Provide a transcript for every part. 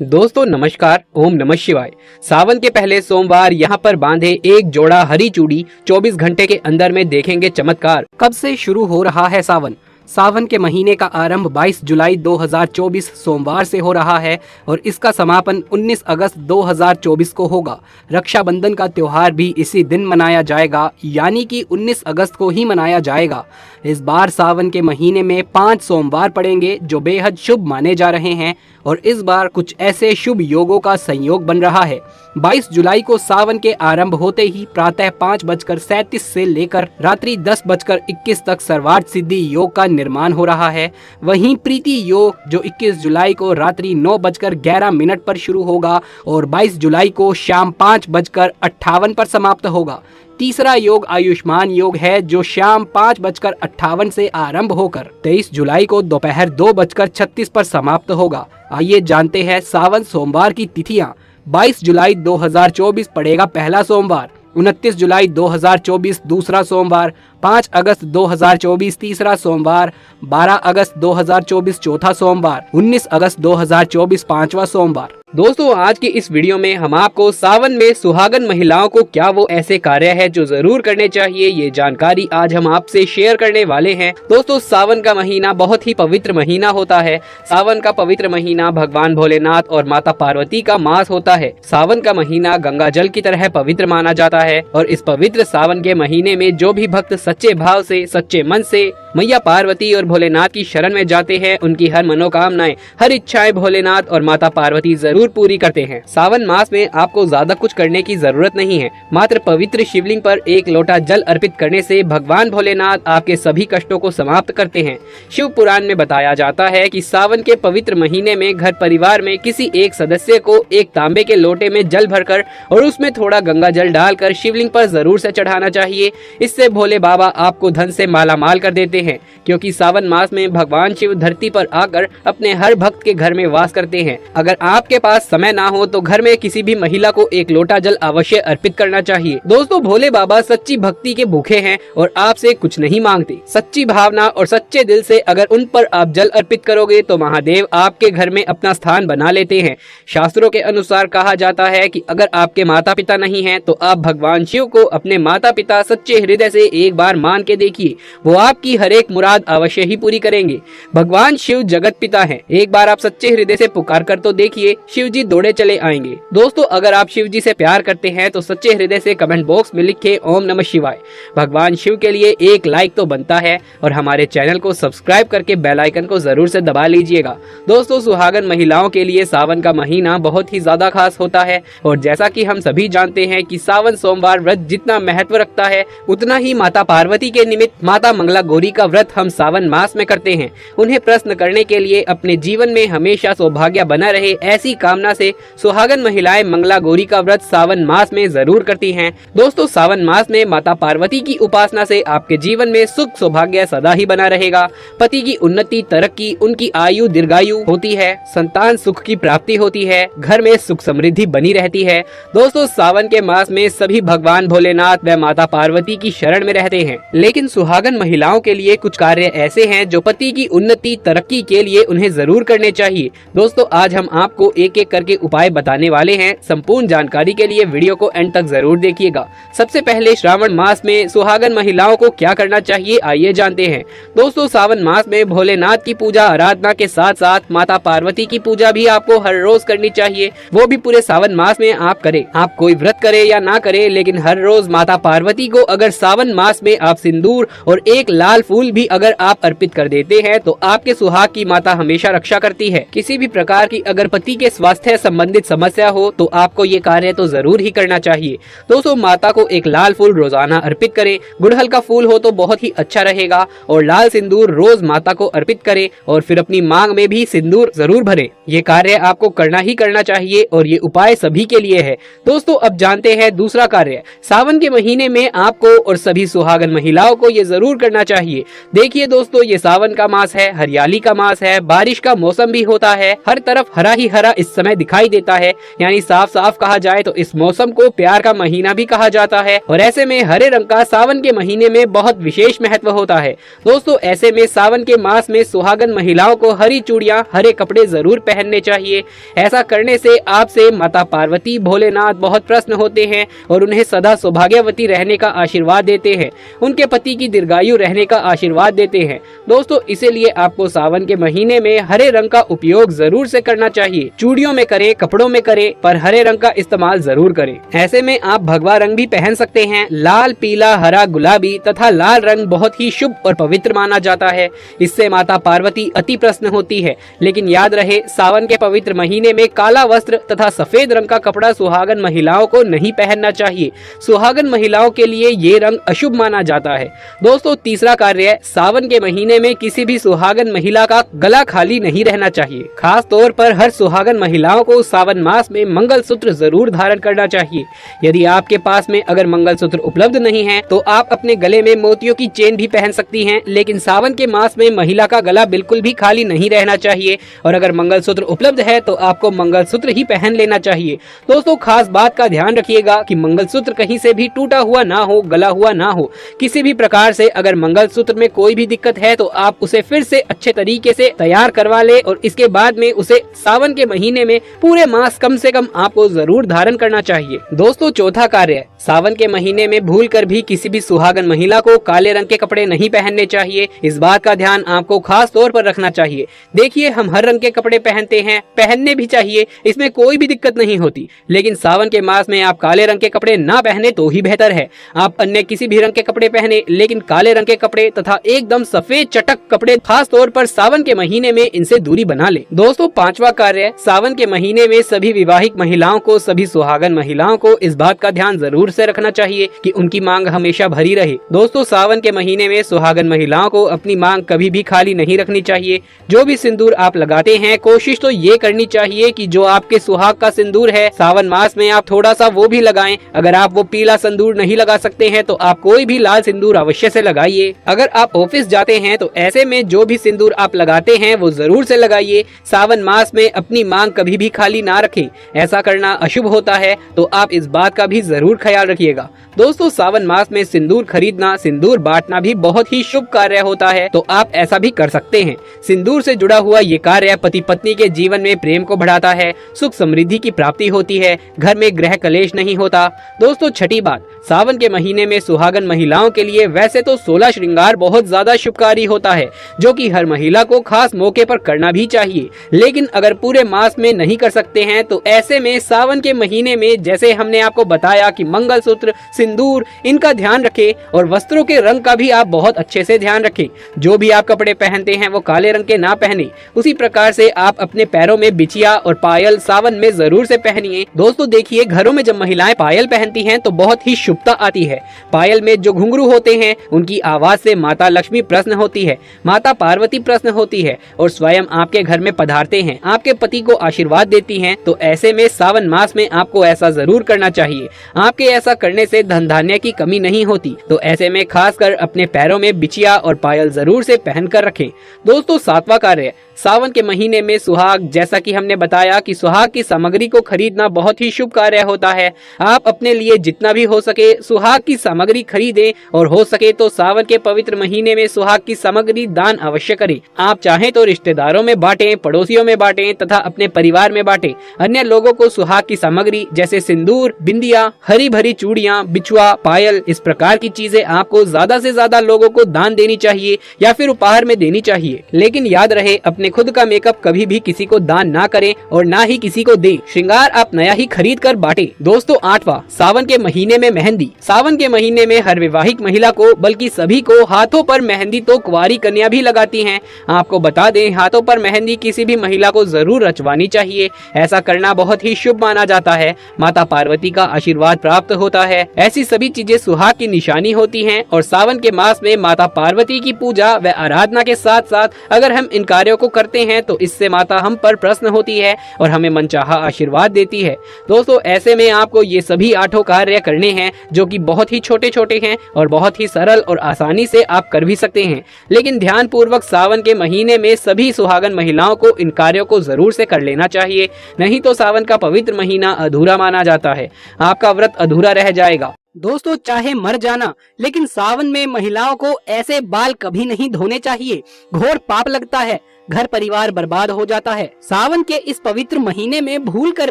दोस्तों नमस्कार, ओम नमः शिवाय। सावन के पहले सोमवार यहाँ पर बांधे एक जोड़ा हरी चूड़ी 24 घंटे के अंदर में देखेंगे चमत्कार। कब से शुरू हो रहा है सावन? सावन के महीने का आरंभ 22 जुलाई 2024 सोमवार से हो रहा है और इसका समापन 19 अगस्त 2024 को होगा। रक्षाबंधन का त्योहार भी इसी दिन मनाया जाएगा, यानी कि 19 अगस्त को ही मनाया जाएगा। इस बार सावन के महीने में 5 सोमवार पड़ेंगे जो बेहद शुभ माने जा रहे हैं और इस बार कुछ ऐसे शुभ योगों का संयोग बन रहा है। 22 जुलाई को सावन के आरंभ होते ही प्रातः 5:37 से लेकर रात्रि 10:21 तक सर्वार्थ सिद्धि योग का निर्माण हो रहा है। वहीं प्रीति योग जो 21 जुलाई को रात्रि 9:11 पर शुरू होगा और 22 जुलाई को शाम 5:58 पर समाप्त होगा। तीसरा योग आयुष्मान योग है जो शाम 5:58 से आरंभ होकर 23 जुलाई को दोपहर 2:36 पर समाप्त होगा। आइए जानते हैं सावन सोमवार की तिथियां। 22 जुलाई 2024 पड़ेगा पहला सोमवार, 29 जुलाई 2024 दूसरा सोमवार, 5 अगस्त 2024 तीसरा सोमवार, 12 अगस्त 2024 चौथा सोमवार, 19 अगस्त 2024 पांचवा सोमवार। दोस्तों आज की इस वीडियो में हम आपको सावन में सुहागन महिलाओं को क्या वो ऐसे कार्य है जो जरूर करने चाहिए, ये जानकारी आज हम आपसे शेयर करने वाले हैं। दोस्तों सावन का महीना बहुत ही पवित्र महीना होता है। सावन का पवित्र महीना भगवान भोलेनाथ और माता पार्वती का मास होता है। सावन का महीना गंगा जल की तरह पवित्र माना जाता है और इस पवित्र सावन के महीने में जो भी भक्त सच्चे भाव से सच्चे मन से मैया पार्वती और भोलेनाथ की शरण में जाते हैं, उनकी हर मनोकामनाएं, हर इच्छाएं भोलेनाथ और माता पार्वती जरूर पूरी करते हैं। सावन मास में आपको ज्यादा कुछ करने की जरूरत नहीं है। मात्र पवित्र शिवलिंग पर एक लोटा जल अर्पित करने से भगवान भोलेनाथ आपके सभी कष्टों को समाप्त करते हैं। शिव पुराण में बताया जाता है कि सावन के पवित्र महीने में घर परिवार में किसी एक सदस्य को एक तांबे के लोटे में जल भरकर और उसमें थोड़ा गंगा जल डालकर शिवलिंग पर जरूर से चढ़ाना चाहिए। इससे भोले बाबा आपको धन से मालामाल कर देते हैं, क्योंकि सावन मास में भगवान शिव धरती पर आकर अपने हर भक्त के घर में वास करते हैं। अगर आपके पास समय ना हो तो घर में किसी भी महिला को एक लोटा जल अवश्य अर्पित करना चाहिए। दोस्तों भोले बाबा सच्ची भक्ति के भूखे हैं और आपसे कुछ नहीं मांगते। सच्ची भावना और सच्चे दिल से अगर उन पर आप जल अर्पित करोगे तो महादेव आपके घर में अपना स्थान बना लेते हैं। शास्त्रों के अनुसार कहा जाता है कि अगर आपके माता पिता नहीं हैं तो आप भगवान शिव को अपने माता पिता सच्चे हृदय से एक बार मान के देखिए, वो आपकी हर एक मुराद अवश्य ही पूरी करेंगे। भगवान शिव जगत पिता हैं। एक बार आप सच्चे हृदय से पुकार कर तो देखिए, शिव जी दौड़े चले आएंगे। दोस्तों अगर आप शिव जी से प्यार करते हैं तो सच्चे हृदय से कमेंट बॉक्स में लिखे ओम नमः शिवाय। भगवान शिव के लिए एक लाइक तो बनता है और हमारे चैनल को सब्सक्राइब करके बेल आइकन को जरूर से दबा लीजिएगा। दोस्तों सुहागन महिलाओं के लिए सावन का महीना बहुत ही ज्यादा खास होता है और जैसा कि हम सभी जानते हैं कि सावन सोमवार व्रत जितना महत्व रखता है उतना ही माता पार्वती के निमित्त माता मंगला गौरी का व्रत हम सावन मास में करते हैं। उन्हें प्रसन्न करने के लिए अपने जीवन में हमेशा सौभाग्य बना रहे ऐसी कामना से सुहागन महिलाएं मंगला गौरी का व्रत सावन मास में जरूर करती हैं। दोस्तों सावन मास में माता पार्वती की उपासना से आपके जीवन में सुख सौभाग्य सदा ही बना रहेगा। पति की उन्नति तरक्की, उनकी आयु दीर्घायु होती है, संतान सुख की प्राप्ति होती है, घर में सुख समृद्धि बनी रहती है। दोस्तों सावन के मास में सभी भगवान भोलेनाथ व माता पार्वती की शरण में रहते हैं, लेकिन सुहागन महिलाओं के लिए कुछ कार्य ऐसे हैं जो पति की उन्नति तरक्की के लिए उन्हें जरूर करने चाहिए। दोस्तों आज हम आपको एक एक करके उपाय बताने वाले हैं। संपूर्ण जानकारी के लिए वीडियो को एंड तक जरूर देखिएगा। सबसे पहले श्रावण मास में सुहागन महिलाओं को क्या करना चाहिए, आइए जानते हैं। दोस्तों सावन मास में भोलेनाथ की पूजा आराधना के साथ साथ माता पार्वती की पूजा भी आपको हर रोज करनी चाहिए, वो भी पूरे सावन मास में आप करें। आप कोई व्रत करे या ना करे, लेकिन हर रोज माता पार्वती को अगर सावन मास में आप सिंदूर और एक लाल फूल भी अगर आप अर्पित कर देते हैं तो आपके सुहाग की माता हमेशा रक्षा करती है। किसी भी प्रकार की अगर पति के स्वास्थ्य संबंधित समस्या हो तो आपको ये कार्य तो जरूर ही करना चाहिए। दोस्तों माता को एक लाल फूल रोजाना अर्पित करें। गुड़हल का फूल हो तो बहुत ही अच्छा रहेगा और लाल सिंदूर रोज माता को अर्पित करें और फिर अपनी मांग में भी सिंदूर जरूर भरें। ये कार्य आपको करना ही करना चाहिए और ये उपाय सभी के लिए है। दोस्तों अब जानते हैं दूसरा कार्य। सावन के महीने में आपको और सभी सुहागन महिलाओं को ये जरूर करना चाहिए। देखिए दोस्तों, ये सावन का मास है, हरियाली का मास है, बारिश का मौसम भी होता है, हर तरफ हरा ही हरा इस समय दिखाई देता है। यानी साफ साफ कहा जाए तो इस मौसम को प्यार का महीना भी कहा जाता है और ऐसे में हरे रंग का सावन के महीने में बहुत विशेष महत्व होता है। दोस्तों, ऐसे में सावन के मास में सुहागन महिलाओं को हरी चूड़ियां, हरे कपड़े जरूर पहनने चाहिए। ऐसा करने से आपसे माता पार्वती, भोलेनाथ बहुत प्रसन्न होते हैं और उन्हें सदा सौभाग्यवती रहने का आशीर्वाद देते हैं, उनके पति की दीर्घायु रहने का आशीर्वाद देते हैं। दोस्तों, इसीलिए आपको सावन के महीने में हरे रंग का उपयोग जरूर से करना चाहिए। चूड़ियों में करें, कपड़ों में करें, पर हरे रंग का इस्तेमाल जरूर करें। ऐसे में आप भगवा रंग भी पहन सकते हैं। लाल, पीला, हरा, गुलाबी तथा लाल रंग बहुत ही शुभ और पवित्र माना जाता है। इससे माता पार्वती अति प्रसन्न होती है। लेकिन याद रहे, सावन के पवित्र महीने में काला वस्त्र तथा सफेद रंग का कपड़ा सुहागन महिलाओं को नहीं पहनना चाहिए। सुहागन महिलाओं के लिए ये रंग अशुभ माना जाता है। दोस्तों, तीसरा कार्य है, सावन के महीने में किसी भी सुहागन महिला का गला खाली नहीं रहना चाहिए। खास तौर पर हर सुहागन महिलाओं को सावन मास में मंगलसूत्र जरूर धारण करना चाहिए। यदि आपके पास में अगर मंगलसूत्र उपलब्ध नहीं है तो आप अपने गले में मोतियों की चेन भी पहन सकती हैं। लेकिन सावन के मास में महिला का गला बिल्कुल भी खाली नहीं रहना चाहिए और अगर मंगलसूत्र उपलब्ध है तो आपको मंगलसूत्र ही पहन लेना चाहिए। दोस्तों, खास बात का ध्यान रखिएगा कि मंगलसूत्र कहीं से भी टूटा हुआ ना हो, गला हुआ ना हो। किसी भी प्रकार से अगर मंगलसूत्र में कोई भी दिक्कत है तो आप उसे फिर से अच्छे तरीके से तैयार करवा ले और इसके बाद में उसे सावन के महीने में पूरे मास कम से कम आपको जरूर धारण करना चाहिए। दोस्तों, चौथा कार्य है, सावन के महीने में भूलकर भी किसी भी सुहागन महिला को काले रंग के कपड़े नहीं पहनने चाहिए। इस बात का ध्यान आपको खास तौर पर रखना चाहिए। देखिए, हम हर रंग के कपड़े पहनते हैं, पहनने भी चाहिए, इसमें कोई भी दिक्कत नहीं होती। लेकिन सावन के मास में आप काले रंग के कपड़े ना पहने तो ही बेहतर है। आप अन्य किसी भी रंग के कपड़े पहने, लेकिन काले रंग के कपड़े तथा एकदम सफेद चटक कपड़े खास तौर पर सावन के महीने में इनसे दूरी बना ले। दोस्तों, पांचवा कार्य, सावन के महीने में सभी विवाहित महिलाओं को, सभी सुहागन महिलाओं को इस बात का ध्यान जरूर से रखना चाहिए कि उनकी मांग हमेशा भरी रहे। दोस्तों, सावन के महीने में सुहागन महिलाओं को अपनी मांग कभी भी खाली नहीं रखनी चाहिए। जो भी सिंदूर आप लगाते हैं, कोशिश तो ये करनी चाहिए कि जो आपके सुहाग का सिंदूर है, सावन मास में आप थोड़ा सा वो भी लगाएं। अगर आप वो पीला सिंदूर नहीं लगा सकते हैं तो आप कोई भी लाल सिंदूर अवश्य से लगाइए। अगर आप ऑफिस जाते हैं तो ऐसे में जो भी सिंदूर आप लगाते हैं वो जरूर से लगाइए। सावन मास में अपनी मांग कभी भी खाली ना रखें, ऐसा करना अशुभ होता है, तो आप इस बात का भी जरूर ख्याल रखिएगा। दोस्तों, सावन मास में सिंदूर खरीदना, सिंदूर बांटना भी बहुत ही शुभ कार्य होता है, तो आप ऐसा भी कर सकते हैं। सिंदूर से जुड़ा हुआ ये कार्य पति पत्नी के जीवन में प्रेम को बढ़ाता है, सुख समृद्धि की प्राप्ति होती है, घर में गृह कलेश नहीं होता। दोस्तों, छठी बात, सावन के महीने में सुहागन महिलाओं के लिए वैसे तो 16 श्रृंगार बहुत ज्यादा शुभकारी होता है, जो कि हर महिला को खास मौके पर करना भी चाहिए। लेकिन अगर पूरे मास में नहीं कर सकते हैं तो ऐसे में सावन के महीने में, जैसे हमने आपको बताया कि मंगलसूत्र, सिंदूर, इनका ध्यान रखें और वस्त्रों के रंग का भी आप बहुत अच्छे से ध्यान रखें। जो भी आप कपड़े पहनते हैं वो काले रंग के ना पहने। उसी प्रकार से आप अपने पैरों में बिछिया और पायल सावन में जरूर से पहनिए। दोस्तों, देखिए, घरों में जब महिलाएं पायल पहनती हैं तो बहुत ही शुभता आती है। पायल में जो घुंघरू होते हैं उनकी आवाज से माता लक्ष्मी प्रसन्न होती है, माता पार्वती प्रसन्न होती है और स्वयं आपके घर में पधारते हैं, आपके पति को आशीर्वाद देती हैं। तो ऐसे में सावन मास में आपको ऐसा जरूर करना चाहिए। आपके ऐसा करने से धन धान्य की कमी नहीं होती। तो ऐसे में खासकर अपने पैरों में बिछिया और पायल जरूर से पहन कर रखें। दोस्तों, सातवां कार्य, सावन के महीने में सुहाग, जैसा कि हमने बताया कि सुहाग की सामग्री को खरीदना बहुत ही शुभ कार्य होता है। आप अपने लिए जितना भी हो सके सुहाग की सामग्री खरीदें और हो सके तो सावन के पवित्र महीने में सुहाग की सामग्री दान अवश्य करें। आप चाहें तो रिश्तेदारों में बांटें, पड़ोसियों में बांटें तथा अपने परिवार में बांटें। अन्य लोगों को सुहाग की सामग्री जैसे सिंदूर, बिंदिया, हरी भरी चूड़ियां, बिछुआ, पायल, इस प्रकार की चीजें आपको ज्यादा से ज्यादा लोगों को दान देनी चाहिए या फिर उपहार में देनी चाहिए। लेकिन याद रहे, अपने खुद का मेकअप कभी भी किसी को दान ना करें और ना ही किसी को दें। श्रृंगार आप नया ही खरीद कर बांटे। दोस्तों, आठवां, सावन के महीने में मेहंदी। सावन के महीने में हर विवाहित महिला को, बल्कि सभी को हाथों पर मेहंदी तो कुंवारी कन्या भी लगाती हैं। आपको बता दें, हाथों पर मेहंदी किसी भी महिला को जरूर रचवानी चाहिए। ऐसा करना बहुत ही शुभ माना जाता है। माता पार्वती का आशीर्वाद प्राप्त होता है। ऐसी सभी चीजें सुहाग की निशानी होती हैं और सावन के मास में माता पार्वती की पूजा व आराधना के साथ साथ अगर हम इन कार्यों को करते हैं तो इससे माता हम पर प्रसन्न होती है और हमें मनचाहा आशीर्वाद देती है। दोस्तों, ऐसे में आपको ये सभी 8 कार्य करने हैं जो कि बहुत ही छोटे छोटे हैं और बहुत ही सरल और आसानी से आप कर भी सकते हैं। लेकिन ध्यान पूर्वक सावन के महीने में सभी सुहागन महिलाओं को इन कार्यों को जरूर से कर लेना चाहिए, नहीं तो सावन का पवित्र महीना अधूरा माना जाता है, आपका व्रत अधूरा रह जाएगा। दोस्तों, चाहे मर जाना, लेकिन सावन में महिलाओं को ऐसे बाल कभी नहीं धोने चाहिए। घोर पाप लगता है, घर परिवार बर्बाद हो जाता है। सावन के इस पवित्र महीने में भूल कर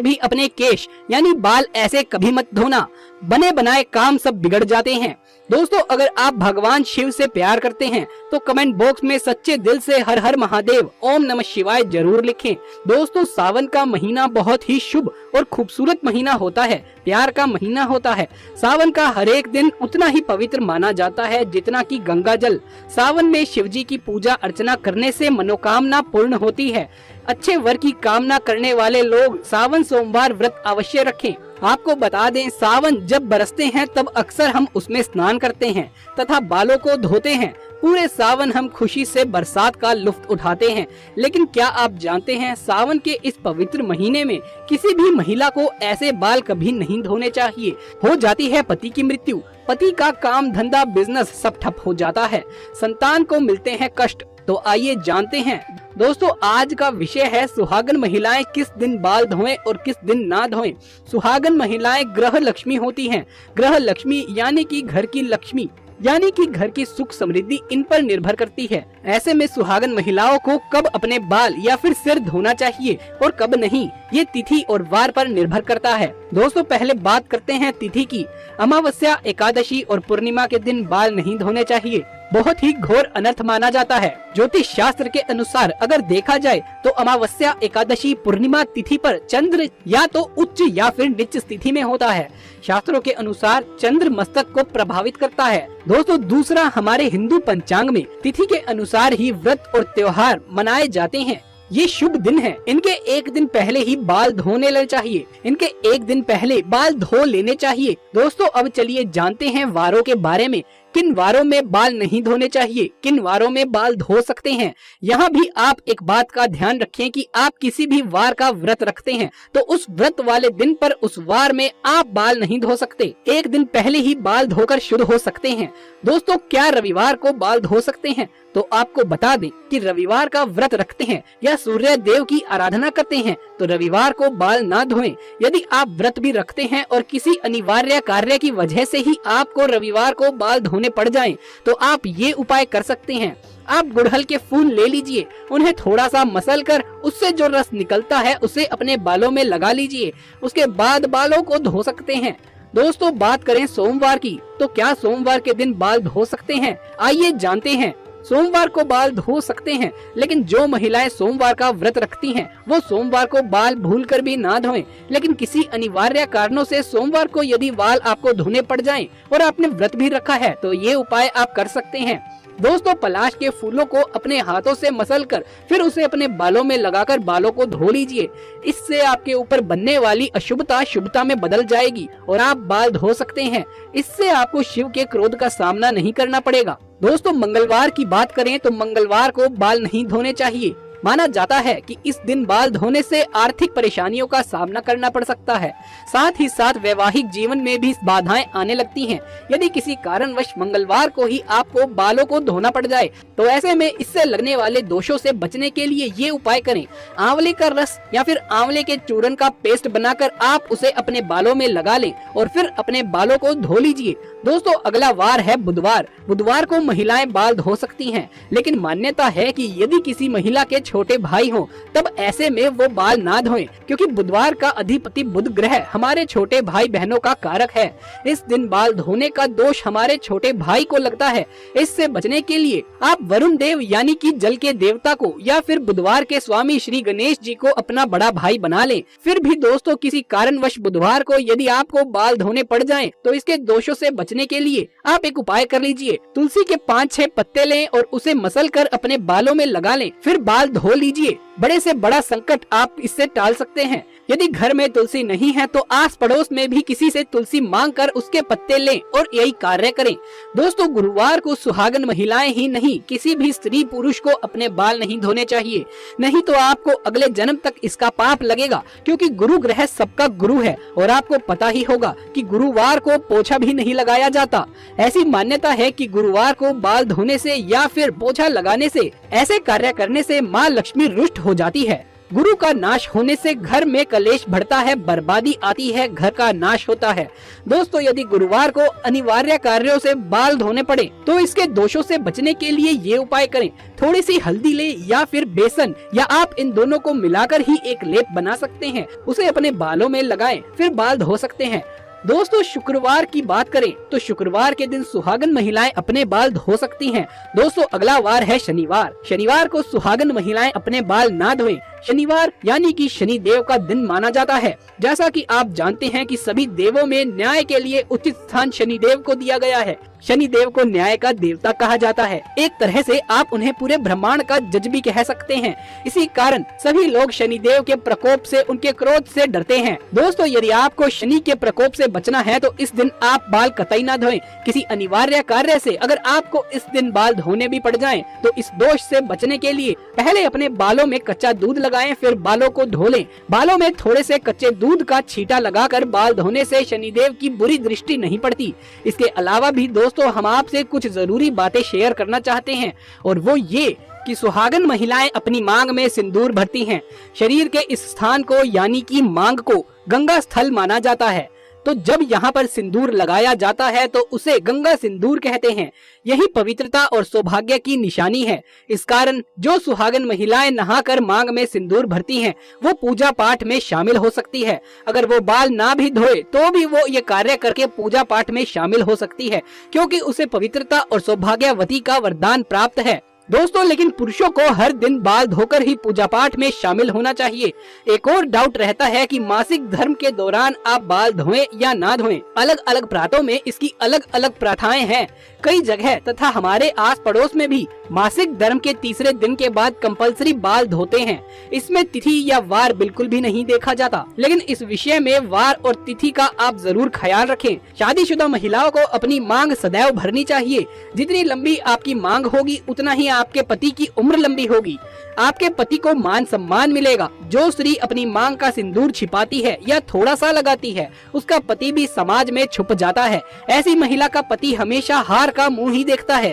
भी अपने केश यानी बाल ऐसे कभी मत धोना, बने बनाए काम सब बिगड़ जाते हैं। दोस्तों, अगर आप भगवान शिव से प्यार करते हैं तो कमेंट बॉक्स में सच्चे दिल से हर हर महादेव, ओम नमः शिवाय जरूर लिखें। दोस्तों, सावन का महीना बहुत ही शुभ और खूबसूरत महीना होता है, प्यार का महीना होता है। सावन का हर एक दिन उतना ही पवित्र माना जाता है जितना कि गंगा जल। सावन में शिव जी की पूजा अर्चना करने से मनोकामना पूर्ण होती है। अच्छे वर की कामना करने वाले लोग सावन सोमवार व्रत अवश्य रखें। आपको बता दें, सावन जब बरसते हैं तब अक्सर हम उसमें स्नान करते हैं तथा बालों को धोते हैं। पूरे सावन हम खुशी से बरसात का लुत्फ उठाते हैं। लेकिन क्या आप जानते हैं, सावन के इस पवित्र महीने में किसी भी महिला को ऐसे बाल कभी नहीं धोने चाहिए। हो जाती है पति की मृत्यु, पति का काम धंधा बिजनेस सब ठप हो जाता है, संतान को मिलते हैं कष्ट। तो आइए जानते हैं दोस्तों, आज का विषय है सुहागन महिलाएं किस दिन बाल धोएं और किस दिन ना धोएं। सुहागन महिलाएं ग्रह लक्ष्मी होती हैं। ग्रह लक्ष्मी यानी कि घर की लक्ष्मी, यानी कि घर की सुख समृद्धि इन पर निर्भर करती है। ऐसे में सुहागन महिलाओं को कब अपने बाल या फिर सिर धोना चाहिए और कब नहीं, ये तिथि और वार पर निर्भर करता है। दोस्तों, पहले बात करते हैं तिथि की। अमावस्या, एकादशी और पूर्णिमा के दिन बाल नहीं धोने चाहिए, बहुत ही घोर अनर्थ माना जाता है। ज्योतिष शास्त्र के अनुसार अगर देखा जाए तो अमावस्या, एकादशी, पूर्णिमा तिथि पर चंद्र या तो उच्च या फिर नीच स्थिति में होता है। शास्त्रों के अनुसार चंद्र मस्तक को प्रभावित करता है। दोस्तों, दूसरा, हमारे हिंदू पंचांग में तिथि के अनुसार ही व्रत और त्योहार मनाए जाते हैं। ये शुभ दिन है, इनके एक दिन पहले ही बाल धोने लेने चाहिए। इनके एक दिन पहले बाल धो लेने चाहिए। दोस्तों, अब चलिए जानते हैं वारों के बारे में। किन वारों में बाल नहीं धोने चाहिए, किन वारों में बाल धो सकते हैं। यहाँ भी आप एक बात का ध्यान रखें कि आप किसी भी वार का व्रत रखते हैं तो उस व्रत वाले दिन पर उस वार में आप बाल नहीं धो सकते। एक दिन पहले ही बाल धोकर शुद्ध हो सकते हैं। दोस्तों, क्या रविवार को बाल धो सकते हैं? तो आपको बता दें कि रविवार का व्रत रखते हैं या सूर्य देव की आराधना करते हैं तो रविवार को बाल ना धोएं। यदि आप व्रत भी रखते हैं और किसी अनिवार्य कार्य की वजह से ही आपको रविवार को बाल धोने पड़ जाएं, तो आप ये उपाय कर सकते हैं। आप गुड़हल के फूल ले लीजिए, उन्हें थोड़ा सा मसल कर उससे जो रस निकलता है उसे अपने बालों में लगा लीजिए, उसके बाद बालों को धो सकते हैं। दोस्तों, बात करें सोमवार की, तो क्या सोमवार के दिन बाल धो सकते हैं? आइए जानते हैं। सोमवार को बाल धो सकते हैं, लेकिन जो महिलाएं सोमवार का व्रत रखती हैं वो सोमवार को बाल भूलकर भी ना धोएं। लेकिन किसी अनिवार्य कारणों से सोमवार को यदि बाल आपको धोने पड़ जाएं और आपने व्रत भी रखा है तो ये उपाय आप कर सकते हैं। दोस्तों, पलाश के फूलों को अपने हाथों से मसलकर फिर उसे अपने बालों में लगाकर बालों को धो लीजिए। इससे आपके ऊपर बनने वाली अशुभता शुभता में बदल जाएगी और आप बाल धो सकते हैं। इससे आपको शिव के क्रोध का सामना नहीं करना पड़ेगा। दोस्तों, मंगलवार की बात करें तो मंगलवार को बाल नहीं धोने चाहिए। माना जाता है कि इस दिन बाल धोने से आर्थिक परेशानियों का सामना करना पड़ सकता है, साथ ही साथ वैवाहिक जीवन में भी बाधाएं आने लगती हैं। यदि किसी कारणवश मंगलवार को ही आपको बालों को धोना पड़ जाए तो ऐसे में इससे लगने वाले दोषों से बचने के लिए ये उपाय करें। आंवले का रस या फिर आंवले के चूर्ण का पेस्ट बनाकर आप उसे अपने बालों में लगा लें और फिर अपने बालों को धो लीजिए। दोस्तों, अगला वार है बुधवार। बुधवार को महिलाएं बाल धो सकती हैं, लेकिन मान्यता है कि यदि किसी महिला के छोटे भाई हो तब ऐसे में वो बाल ना धोएं, क्योंकि बुधवार का अधिपति बुध ग्रह हमारे छोटे भाई बहनों का कारक है। इस दिन बाल धोने का दोष हमारे छोटे भाई को लगता है। इससे बचने के लिए आप वरुण देव यानी कि जल के देवता को या फिर बुधवार के स्वामी श्री गणेश जी को अपना बड़ा भाई बना लें। फिर भी दोस्तों, किसी कारणवश बुधवार को यदि आपको बाल धोने पड़ जाएं, तो इसके दोषों से बचने के लिए आप एक उपाय कर लीजिए। तुलसी के 5-6 पत्ते लें और उसे मसल कर अपने बालों में लगा लें, फिर बाल धो लीजिए। बड़े से बड़ा संकट आप इससे टाल सकते हैं। यदि घर में तुलसी नहीं है तो आस पड़ोस में भी किसी से तुलसी मांगकर उसके पत्ते लें और यही कार्य करें। दोस्तों, गुरुवार को सुहागन महिलाएं ही नहीं, किसी भी स्त्री पुरुष को अपने बाल नहीं धोने चाहिए, नहीं तो आपको अगले जन्म तक इसका पाप लगेगा, क्योंकि गुरु ग्रह सबका गुरु है और आपको पता ही होगा कि गुरुवार को पोछा भी नहीं लगाया जाता। ऐसी मान्यता है कि गुरुवार को बाल धोने से या फिर पोछा लगाने से, ऐसे कार्य करने से माँ लक्ष्मी रुष्ट हो जाती है। गुरु का नाश होने से घर में कलेश बढ़ता है, बर्बादी आती है, घर का नाश होता है। दोस्तों, यदि गुरुवार को अनिवार्य कार्यों से बाल धोने पड़े तो इसके दोषों से बचने के लिए ये उपाय करें। थोड़ी सी हल्दी ले या फिर बेसन, या आप इन दोनों को मिलाकर ही एक लेप बना सकते हैं, उसे अपने बालों में लगाएं, फिर बाल धो सकते हैं। दोस्तों, शुक्रवार की बात करें तो शुक्रवार के दिन सुहागन महिलाएं अपने बाल धो सकती हैं। दोस्तों, अगला वार है शनिवार। शनिवार को सुहागन महिलाएं अपने बाल ना धोएं। शनिवार यानी कि शनि देव का दिन माना जाता है। जैसा कि आप जानते हैं कि सभी देवों में न्याय के लिए उचित स्थान शनि देव को दिया गया है। शनि देव को न्याय का देवता कहा जाता है। एक तरह से आप उन्हें पूरे ब्रह्मांड का जज भी कह सकते हैं। इसी कारण सभी लोग शनि देव के प्रकोप से, उनके क्रोध से डरते हैं। दोस्तों, यदि आपको शनि के प्रकोप से बचना है तो इस दिन आप बाल कतई ना धोएं। किसी अनिवार्य कार्य से अगर आपको इस दिन बाल धोने भी पड़ जाएं, तो इस दोष से बचने के लिए पहले अपने बालों में कच्चा दूध लगाएं, फिर बालों को धो लें। बालों में थोड़े से कच्चे दूध का छींटा लगाकर बाल धोने से शनिदेव की बुरी दृष्टि नहीं पड़ती। इसके अलावा भी दोस्तों, हम आपसे कुछ जरूरी बातें शेयर करना चाहते हैं, और वो ये कि सुहागन महिलाएं अपनी मांग में सिंदूर भरती हैं। शरीर के इस स्थान को यानी कि मांग को गंगा स्थल माना जाता है, तो जब यहाँ पर सिंदूर लगाया जाता है तो उसे गंगा सिंदूर कहते हैं। यही पवित्रता और सौभाग्य की निशानी है। इस कारण जो सुहागन महिलाएं नहाकर मांग में सिंदूर भरती हैं, वो पूजा पाठ में शामिल हो सकती है। अगर वो बाल ना भी धोए तो भी वो ये कार्य करके पूजा पाठ में शामिल हो सकती है, क्योंकि उसे पवित्रता और सौभाग्यवती का वरदान प्राप्त है। दोस्तों, लेकिन पुरुषों को हर दिन बाल धोकर ही पूजा पाठ में शामिल होना चाहिए। एक और डाउट रहता है कि मासिक धर्म के दौरान आप बाल धोएं या ना धोएं। अलग अलग प्रांतों में इसकी अलग अलग प्रथाएं हैं। कई जगह तथा हमारे आस पड़ोस में भी मासिक धर्म के तीसरे दिन के बाद कंपलसरी बाल धोते हैं। इसमें तिथि या वार बिल्कुल भी नहीं देखा जाता, लेकिन इस विषय में वार और तिथि का आप जरूर ख्याल रखें। शादीशुदा महिलाओं को अपनी मांग सदैव भरनी चाहिए। जितनी लंबी आपकी मांग होगी, उतना ही आपके पति की उम्र लंबी होगी। आपके पति को मान सम्मान मिलेगा। जो स्त्री अपनी मांग का सिंदूर छिपाती है या थोड़ा सा लगाती है, उसका पति भी समाज में छुप जाता है। ऐसी महिला का पति हमेशा हार का मुंह ही देखता है।